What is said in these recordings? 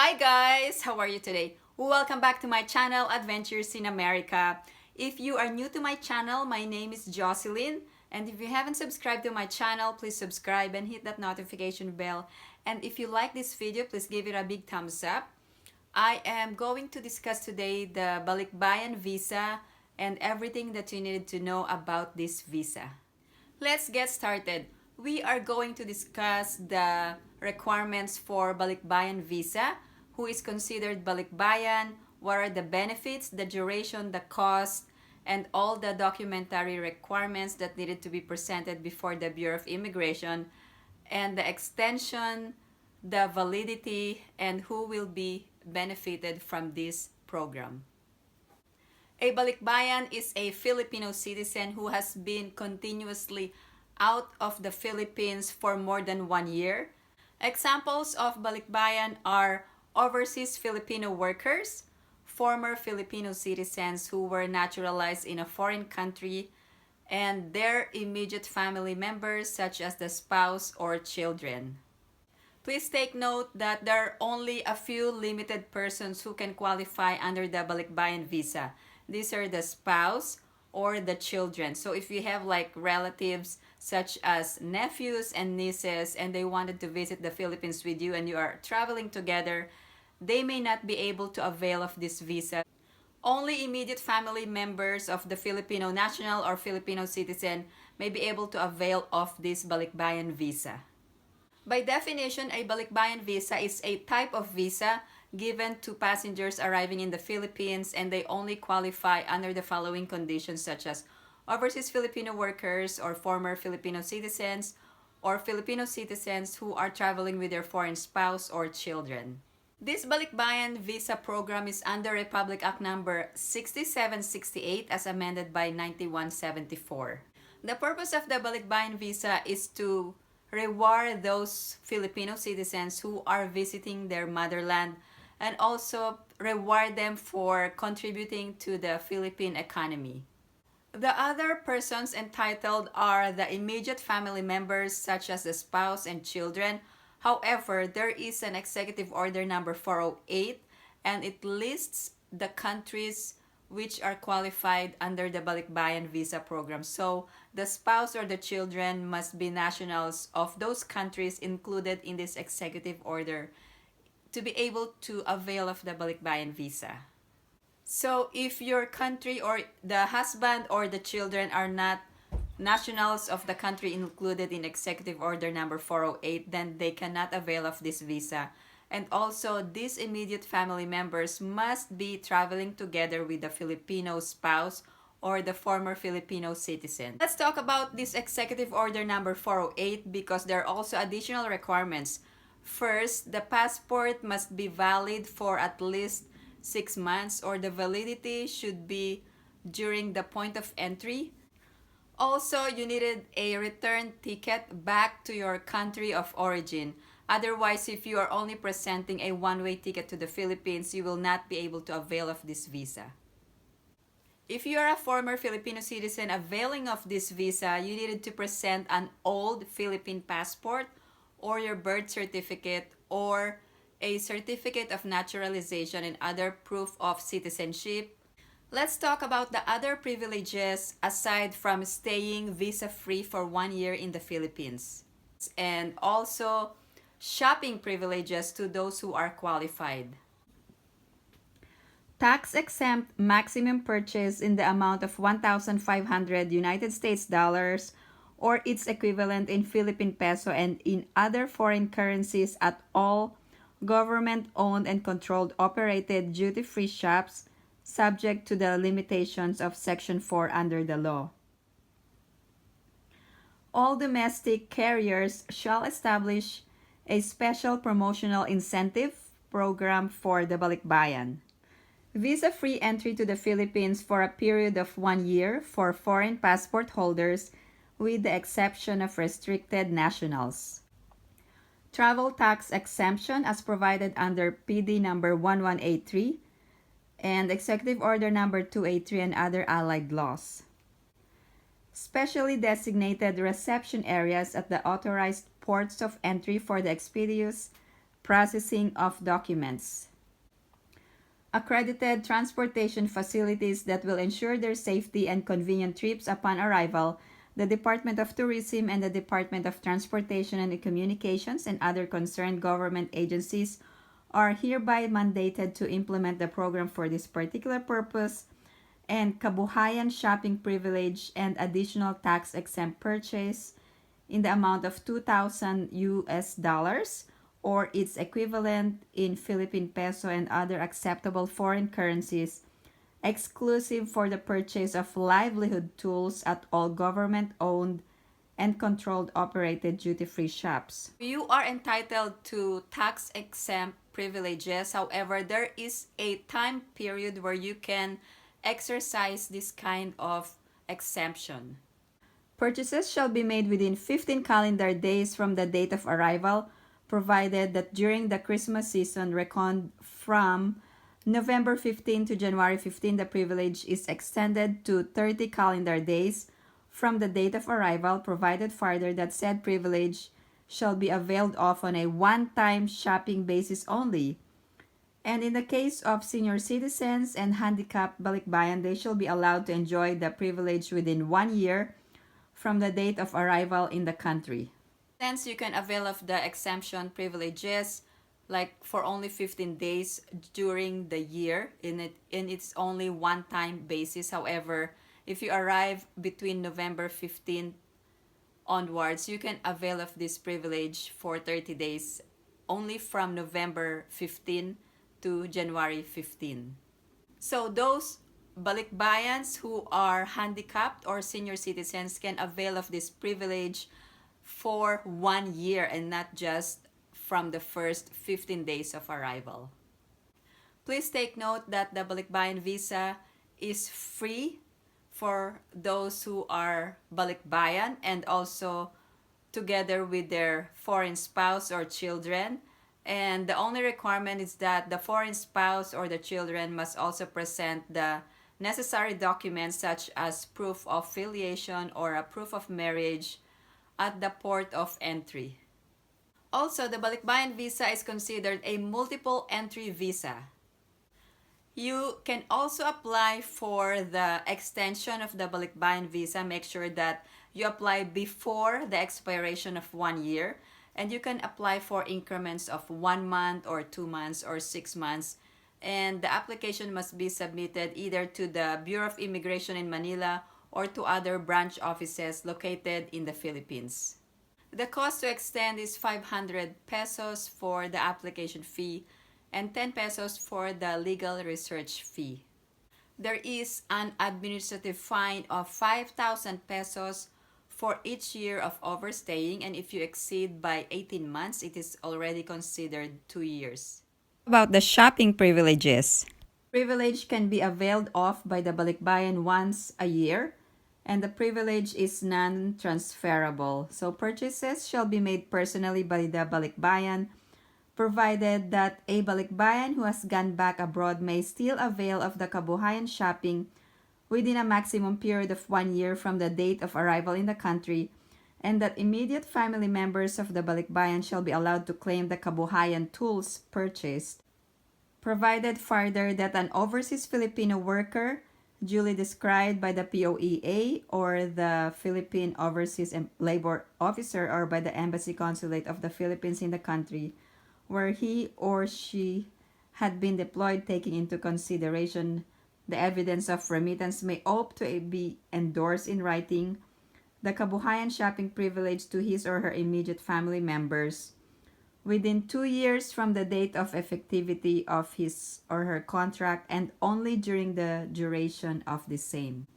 Hi guys! How are you today? Welcome back to my channel, Adventures in America. If you are new to my channel, my name is Jocelyn. And if you haven't subscribed to my channel, please subscribe and hit that notification bell. And if you like this video, please give it a big thumbs up. I am going to discuss today the Balikbayan visa and everything that you needed to know about this visa. Let's get started. We are going to discuss the requirements for Balikbayan visa, who is considered Balikbayan, what are the benefits, the duration, the cost, and all the documentary requirements that needed to be presented before the Bureau of Immigration, and the extension, the validity, and who will be benefited from this program. A Balikbayan is a Filipino citizen who has been continuously out of the Philippines for more than 1 year. Examples of Balikbayan are overseas Filipino workers, former Filipino citizens who were naturalized in a foreign country, and their immediate family members such as the spouse or children. Please take note that there are only a few limited persons who can qualify under the Balikbayan visa. These are the spouse or the children. So if you have like relatives such as nephews and nieces and they wanted to visit the Philippines with you and you are traveling together, they may not be able to avail of this visa. Only immediate family members of the Filipino national or Filipino citizen may be able to avail of this Balikbayan visa. By definition, a Balikbayan visa is a type of visa given to passengers arriving in the Philippines, and they only qualify under the following conditions such as overseas Filipino workers or former Filipino citizens or Filipino citizens who are traveling with their foreign spouse or children. This Balikbayan visa program is under Republic Act number 6768 as amended by 9174. The purpose of the Balikbayan visa is to reward those Filipino citizens who are visiting their motherland and also reward them for contributing to the Philippine economy. The other persons entitled are the immediate family members such as the spouse and children. However, there is an Executive Order number 408 and it lists the countries which are qualified under the Balikbayan visa program. So, the spouse or the children must be nationals of those countries included in this executive order to be able to avail of the Balikbayan visa. So, if your country or the husband or the children are not nationals of the country included in Executive Order number 408, then they cannot avail of this visa. And also, these immediate family members must be traveling together with the Filipino spouse or the former Filipino citizen. Let's talk about this Executive Order number 408 because there are also additional requirements. First, the passport must be valid for at least 6 months or the validity should be during the point of entry. Also, you needed a return ticket back to your country of origin. Otherwise, if you are only presenting a one-way ticket to the Philippines, you will not be able to avail of this visa. If you are a former Filipino citizen availing of this visa, you needed to present an old Philippine passport or your birth certificate or a certificate of naturalization and other proof of citizenship. Let's talk about the other privileges aside from staying visa-free for 1 year in the Philippines. And also shopping privileges to those who are qualified. Tax-exempt maximum purchase in the amount of 1,500 United States dollars or its equivalent in Philippine peso and in other foreign currencies at all government-owned and controlled operated duty-free shops subject to the limitations of Section 4 under the law. All domestic carriers shall establish a special promotional incentive program for the Balikbayan. Visa-free entry to the Philippines for a period of 1 year for foreign passport holders with the exception of restricted nationals. Travel tax exemption as provided under PD number 1183 and Executive Order number 283 and other allied laws. Specially designated reception areas at the authorized ports of entry for the expeditious processing of documents. Accredited transportation facilities that will ensure their safety and convenient trips upon arrival. The Department of Tourism and the Department of Transportation and Communications and other concerned government agencies are hereby mandated to implement the program for this particular purpose, and kabuhayan shopping privilege and additional tax-exempt purchase in the amount of 2,000 US dollars or its equivalent in Philippine peso and other acceptable foreign currencies, exclusive for the purchase of livelihood tools at all government-owned and controlled operated duty-free shops. You are entitled to tax-exempt privileges. However, there is a time period where you can exercise this kind of exemption. Purchases shall be made within 15 calendar days from the date of arrival, provided that during the Christmas season reckoned from November 15 to January 15, the privilege is extended to 30 calendar days from the date of arrival, provided further that said privilege shall be availed of on a one-time shopping basis only. And in the case of senior citizens and handicapped balikbayan, they shall be allowed to enjoy the privilege within 1 year from the date of arrival in the country. Since you can avail of the exemption privileges like for only 15 days during the year, and it's only one-time basis. However, if you arrive between November 15 onwards, you can avail of this privilege for 30 days only from November 15 to January 15. So those balikbayans who are handicapped or senior citizens can avail of this privilege for 1 year and not just from the first 15 days of arrival. Please take note that the balikbayan visa is free for those who are balikbayan and also together with their foreign spouse or children. And the only requirement is that the foreign spouse or the children must also present the necessary documents such as proof of filiation or a proof of marriage at the port of entry. Also, the balikbayan visa is considered a multiple entry visa. You can also apply for the extension of the balikbayan visa. Make sure that you apply before the expiration of 1 year, and you can apply for increments of 1 month or 2 months or 6 months. And the application must be submitted either to the Bureau of Immigration in Manila or to other branch offices located in the Philippines. The cost to extend is 500 pesos for the application fee and 10 pesos for the legal research fee. There is an administrative fine of 5,000 pesos for each year of overstaying, and if you exceed by 18 months, it is already considered 2 years. About the shopping privileges. Privilege can be availed of by the balikbayan once a year, and the privilege is non-transferable. So purchases shall be made personally by the balikbayan, provided that a balikbayan who has gone back abroad may still avail of the kabuhayan shopping within a maximum period of 1 year from the date of arrival in the country, and that immediate family members of the balikbayan shall be allowed to claim the kabuhayan tools purchased, provided further that an overseas Filipino worker duly described by the POEA or the Philippine Overseas Labor Officer or by the Embassy Consulate of the Philippines in the country where he or she had been deployed, taking into consideration the evidence of remittance, may opt to be endorsed in writing the kabuhayan shopping privilege to his or her immediate family members within 2 years from the date of effectivity of his or her contract, and only during the duration of the same.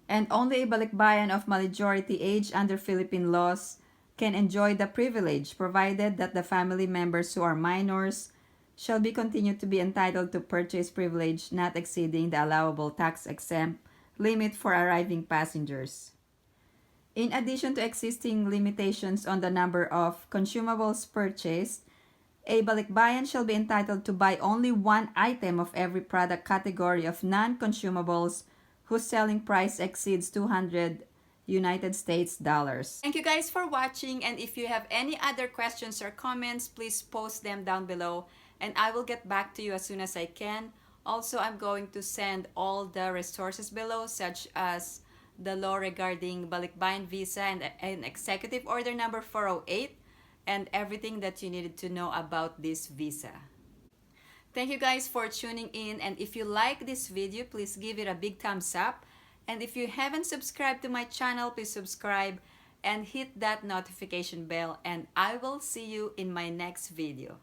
And only a balikbayan of majority age under Philippine laws can enjoy the privilege, provided that the family members who are minors shall be continued to be entitled to purchase privilege not exceeding the allowable tax-exempt limit for arriving passengers. In addition to existing limitations on the number of consumables purchased, a balikbayan shall be entitled to buy only one item of every product category of non-consumables whose selling price exceeds 200 United States dollars. Thank you guys for watching, and if you have any other questions or comments, please post them down below and I will get back to you as soon as I can. Also, I'm going to send all the resources below, such as the law regarding Balikbayan visa and executive order number 408 and everything that you needed to know about this visa. Thank you guys for tuning in, and if you like this video, please give it a big thumbs up. And if you haven't subscribed to my channel, please subscribe and hit that notification bell, and I will see you in my next video.